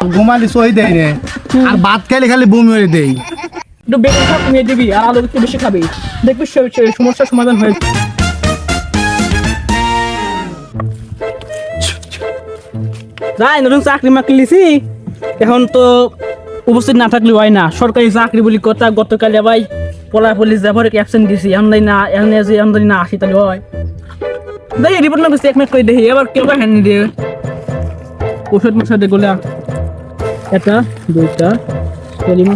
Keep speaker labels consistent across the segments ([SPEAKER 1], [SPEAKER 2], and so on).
[SPEAKER 1] ঘুমালি সই দেয় রে আর ভাত খাইলে খালি বমি হয়ে দেই।
[SPEAKER 2] একটু বেগুন খা কমিয়ে দিবি আর আলু একটু বেশি খাবি, দেখবি সমস্যার সমাধান হয়ে যাবে। যাই নতুন চাকরি মাকরি লিছি, এখন তো উপস্থিত না থাকলে হয় না। সরকারি চাকরি বলি কথা, গতকালে ভাই পলা পুলিশ যাবার অ্যাবসেন্ট গেছি, আমদানি না এখানে যে আমদানি না আসি তাহলে হয়। দেখি রিপোর্ট না করছি এক মিনিট করে দেখি এবার কেউ হ্যান্ড দিয়ে ওষুধ মশাদ এগুলা এটা দুইটা কলিমা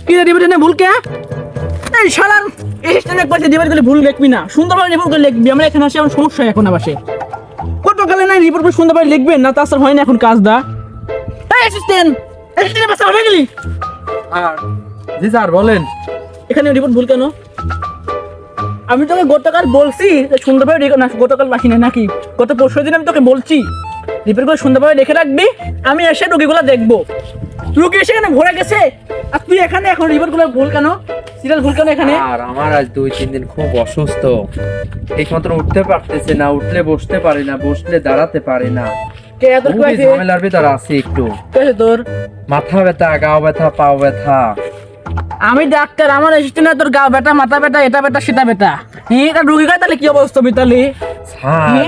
[SPEAKER 2] কি রিপোর্ট এনে ভুল কে এই শালার এসিস্ট্যান্ট একবার রিপোর্ট করলে ভুল লিখবি না, সুন্দরভাবে রিপোর্ট করে লিখবি। আমরা এখানে আসি আমার সমস্যা এখন আবাসে কত গেলে নাই রিপোর্ট করে সুন্দরভাবে লিখবেন না, তাছাড়া হয় না এখন কাজ দা। এই অ্যাসিস্ট্যান্ট বাসা হয়ে গেলি।
[SPEAKER 3] আর জি স্যার বলেন।
[SPEAKER 2] এখানে রিপোর্ট ভুল কেন? আমি তোকে গতকাল বলছি সুন্দরভাবে রেখে না, গতকাল বাসি না নাকি গত পরশু দিন আমি তোকে বলছি রিপোর্ট করে সুন্দরভাবে রেখে রাখবি, আমি এসে রুগীগুলো দেখবো। রুগী এসে এখানে ভরে গেছে আর তুই এখানে এখন রিপোর্ট গুলো ভুল কেন, সিরিয়াল ভুল কেন এখানে?
[SPEAKER 3] আর আমার আজ 2-3 দিন খুব অসুস্থ, ঠিক মতো উঠতে পারতেছে না, উঠলে বসতে পারি না, বসলে দাঁড়াতে পারি না।
[SPEAKER 2] কে এত
[SPEAKER 3] খুবই ঝামেলার ভিতর আছি একটু।
[SPEAKER 2] কে তোর?
[SPEAKER 3] মাথা ব্যথা, গাও ব্যথা, পাও ব্যথা।
[SPEAKER 2] আমি ডাক্তার, আমার অ্যাসিস্ট্যান্ট তোর গা ব্যথা, মাথা ব্যথা, এটা ব্যথা সেটা ব্যথা। এটা রুগী গায়ে তাহলে কি অবস্থা মিতালি?
[SPEAKER 3] স্যার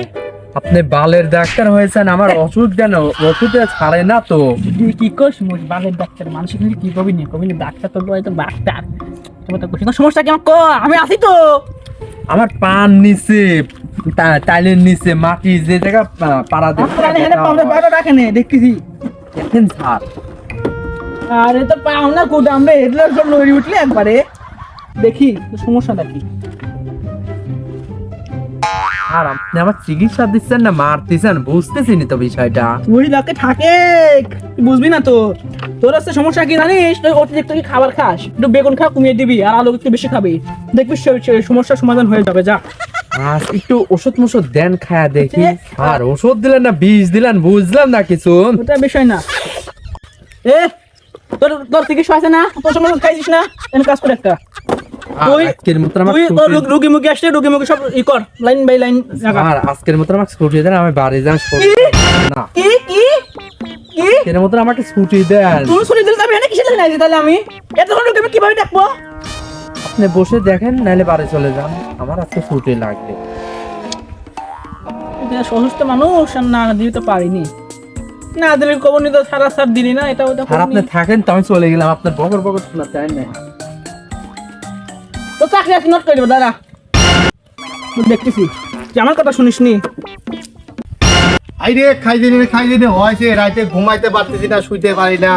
[SPEAKER 3] আপনি বালের ডাক্তার হয়েছেন, আমার ওষুধ কেন ওষুধে ছাড়ে না তো।
[SPEAKER 2] কি করছ মুখ বালের ডাক্তার, মানুষ কি কবি নি ডাক্তার তো তো ডাক্তার। সমস্যা কেমন ক, আমি আছি তো।
[SPEAKER 3] আমার পান নিচে টাইলের নিচে মাটি যে জায়গা পাড়া
[SPEAKER 2] রাখেন দেখতেছি
[SPEAKER 3] দেখেন স্যার।
[SPEAKER 2] আরে তো পাও না কোথাও, আমরা এগুলোর সব লড়ি উঠলে একবারে দেখি সমস্যাটা কি।
[SPEAKER 3] আর আপনি আমার চিকিৎসা দিচ্ছেন না মারতেছেন, বুঝতেছি না তো বিষয়টা।
[SPEAKER 2] ওই লোকে থাকে বুঝবি না তো, তোর আছে সমস্যা কি জানিস? তুই অতিরিক্ত কি খাবার খাস, একটু বেগুন খা কমিয়ে দিবি আর আলু একটু বেশি খাবি, দেখবি সমস্যার সমাধান হয়ে যাবে। যা
[SPEAKER 3] একটু ওষুধ মষুধ দেন খায়া দেখি। আর ওষুধ দিলেন না বিষ দিলেন, বুঝলাম না কিছু।
[SPEAKER 2] ওটা বিষয় না। তোর তোর চিকিৎসা আছে না, তোর সময় খাইছিস না, এনে কাজ করে একটা
[SPEAKER 3] আজকের মতো আমাকে
[SPEAKER 2] রুগী মুখে আসছে, রুগী মুখে সব ই কর, লাইন বাই লাইন।
[SPEAKER 3] আর আজকের মতো আমাকে ছুটি দেন, আমি বাড়ি যাই না।
[SPEAKER 2] কি কি কি
[SPEAKER 3] এর মতো আমাকে ছুটি দেন।
[SPEAKER 2] তুমি ছুটি দিলে আমি এনে কিসের লাগে নাই? তাহলে আমি এতক্ষণ রুগী আমি কিভাবে ডাকবো?
[SPEAKER 3] আপনি বসে দেখেন, নাহলে বাড়ি চলে যান, আমার আজকে ছুটি লাগবে।
[SPEAKER 2] অসুস্থ মানুষ আর না দিতে পারিনি, না দিলে কবর নিতে সারা সার দিলি না, এটা ওটা।
[SPEAKER 3] আর আপনি থাকেন তো আমি চলে গেলাম, আপনার বকর বকর শোনা চাই না।
[SPEAKER 2] তো চাকরি আছে নোট করে দেবো দাঁড়া, দেখতেছি আমার কথা শুনিস নি।
[SPEAKER 1] আইরে খাই দিনে হয়েছে, রাতে ঘুমাইতে পারতেছি না, শুইতে পারি না,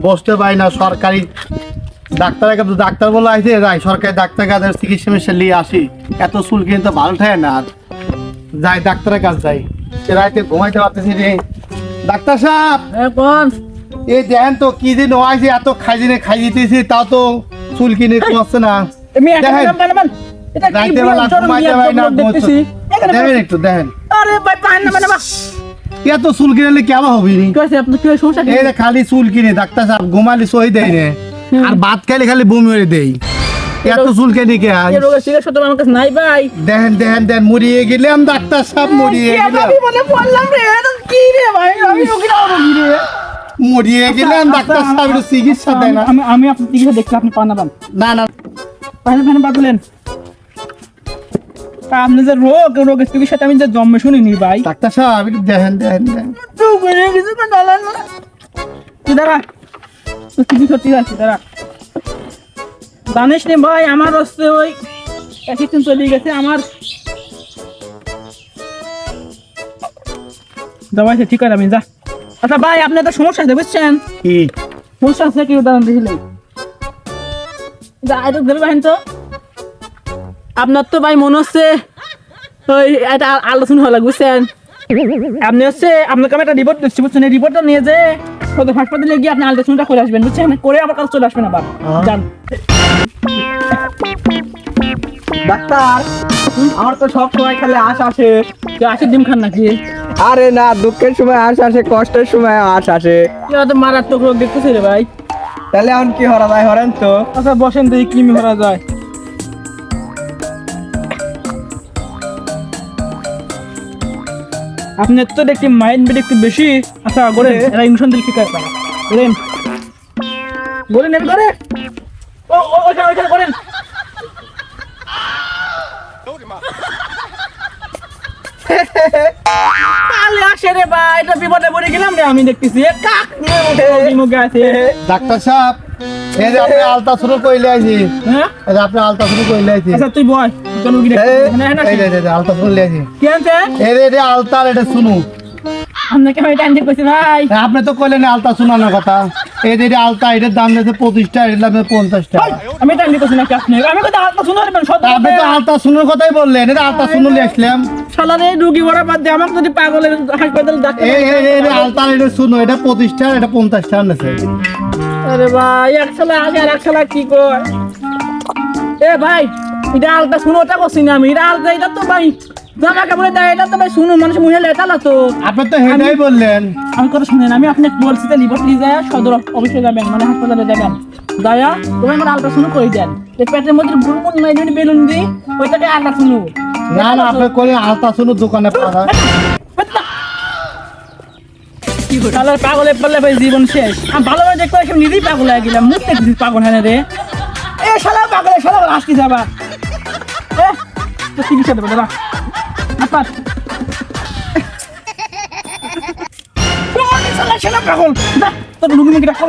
[SPEAKER 1] বসতে পারি না। সরকারি ডাক্তারের কাছে ডাক্তার বলে আইছে, যাই সরকারি ডাক্তার কাছে চিকিৎসা মিশা নিয়ে আসি। এত চুল কিন্তু ভালো থাকে না, আর যাই ডাক্তারের কাছে যাই, রাতে ঘুমাইতে পারতেছি রে। ডাক্তার সাহেব
[SPEAKER 2] কোন
[SPEAKER 1] এই দেখেন তো কি দিন হয়েছে, এত খাই দিতেছি তাও তো চুল কিনে কমছে না। দেখেন রাতে বেলা ঘুমাইতে পারি না, দেখেন একটু দেখেন।
[SPEAKER 2] আরে ভাই পান না মানে
[SPEAKER 1] এত চুল কিনলে কেমন হবে?
[SPEAKER 2] কি হইছে আপনার, কি সমস্যা?
[SPEAKER 1] এই যে খালি চুল কিনে ডাক্তার সাহেব ঘুমালি সই দেয় রে আর ভাত খাইলে খালি বমি হয়ে দেই। এত চুল কিনে কে
[SPEAKER 2] এই রোগের চিকিৎসা তো আমার কাছে নাই ভাই।
[SPEAKER 1] দেখেন মরিয়ে গেলাম ডাক্তার সাহেব, মরিয়ে গেলাম।
[SPEAKER 2] আমি মনে পড়লাম রে, কি রে ভাই, আমি রোগী রে,
[SPEAKER 1] মরিয়ে গেলাম ডাক্তার সাহেব, একটু চিকিৎসা দেন।
[SPEAKER 2] আমি আপনার চিকিৎসা দেখছি, আপনি পান না পান
[SPEAKER 1] না
[SPEAKER 2] পান বাদলেন। আপনি যে রোগের চিকিৎসাটা আমি যে জন্মে শুনিনি ভাই।
[SPEAKER 1] ডাক্তার সাহেব একটু দেখেন।
[SPEAKER 2] কিছু তুই দাঁড়া, চিকিৎসা ঠিক আছে দাঁড়া। জানিস নি ভাই আমার হচ্ছে ওই একদিন চলে গেছে আমার দবাই ঠিক আছে, আমি যা। আচ্ছা ভাই আপনি একটা সমস্যা আছে বুঝছেন?
[SPEAKER 1] কি
[SPEAKER 2] সমস্যা আছে কি উদাহরণ দিছিলেন? যা এটা ধরে বাইন তো। আপনার তো ভাই মনে হচ্ছে ওই একটা আলোচনা হলো বুঝছেন। আপনি হচ্ছে আপনাকে আমি একটা রিপোর্ট দিচ্ছি বুঝছেন, এই রিপোর্টটা নিয়ে যে হাসপাতালে গিয়ে আপনি আলট্রাসাউন্ডটা করে আসবেন বুঝছেন, করে আমার কাছে চলে আসবেন আবার। যান
[SPEAKER 4] ডাক্তার, আমার তো সব সময় খালি আশ আসে।
[SPEAKER 2] আশির ডিম খান নাকি?
[SPEAKER 4] আরে না, দুঃখের সময় আশ আসে, কষ্টের সময় আশ আসে।
[SPEAKER 2] তো মারাত্মক রোগ দেখতেছি রে ভাই।
[SPEAKER 4] তাহলে এখন কি হরা যায়, হরেন তো।
[SPEAKER 2] আচ্ছা বসেন দেখি কি হরা যায়। আপনার তো দেখি মাইন্ড বেড একটু বেশি। আচ্ছা করেন, এরা ইনশন দিল কি করে করেন বলেন এমনি করে। ওইখানে করেন। কালে আসে রে ভাই, এটা বিপদে পড়ে গেলাম রে। আমি দেখতেছি কাক মুখে আছে।
[SPEAKER 1] ডাক্তার সাহেব, এই যে আপনি আলতা শুরু কইলে আইছি,
[SPEAKER 2] হ্যাঁ
[SPEAKER 1] এই যে আপনি আলতা শুরু কইলে আইছি,
[SPEAKER 2] আচ্ছা তুই বয়, কোন রুগী দেখতে
[SPEAKER 1] এই যে আলতা শুরু আইছি,
[SPEAKER 2] কি আনছে?
[SPEAKER 1] এই যে আলতা এটা শুনু।
[SPEAKER 2] আপনাকে আমি টাইম দিয়ে কইছি ভাই।
[SPEAKER 1] আপনি তো কইলেন আলতা শোনানোর কথা। এই যে আলতা, এটার দাম দিয়েছে 25 টাকা, এটার দাম 50 টাকা।
[SPEAKER 2] আমি টাইম দিয়ে কইছি নাকি আপনি? আমি কথা হাত শুনে পারবেন সব।
[SPEAKER 1] আপনি তো আলতা শুনুর কথাই বললেন, এটা আলতা শুনু নিয়ে আসলাম।
[SPEAKER 2] শালারে রুগী বড় বাদ দিয়ে আমাকে যদি পাগলের হাসপাতাল ডাক্তার।
[SPEAKER 1] এই আলতা এটা শুনো, এটা 25 টাকা, এটা 50 টাকা নেছে।
[SPEAKER 2] আরে ভাই এক শালা আগে আর এক শালা কি কয়? এ ভাই এটা আলটা শুনোটা করছি না আমি। এটা আলটা, এটা তো ভাই জামা কাপড়ে দেয়, এটা তো ভাই শুনো মানুষ মহিলা এটালা তো।
[SPEAKER 1] আপনি তো হেটাই বললেন।
[SPEAKER 2] আমি কথা শুনেন, আমি আপনাকে বলছি যে লিভারটি যায় সদর অফিসে যাবেন, মানে হাসপাতালে যাবেন। দয়া তুমি আমার আলটা শুনো করে দেন। এই পেটের মধ্যে বুলবুল নাই যদি বেলুন দিই ওইটাকে আলটা শুনো।
[SPEAKER 1] না না, আপনি কইলেন আলতা শুনু দোকানে পাওয়া যায়।
[SPEAKER 2] শালার পাগলে পারলে ভাই জীবন শেষ। আমি ভালোভাবে দেখতে পাই নিজেই পাগল হয়ে গেলাম। মুখ দেখছিস পাগল হ্যাঁ রে। এ শালা পাগলে শালা আসতে যাবা। এ তো চিকিৎসা দেবো দাদা আপনার শালা শালা পাগল। তোর রুগী মুখে ডাকো।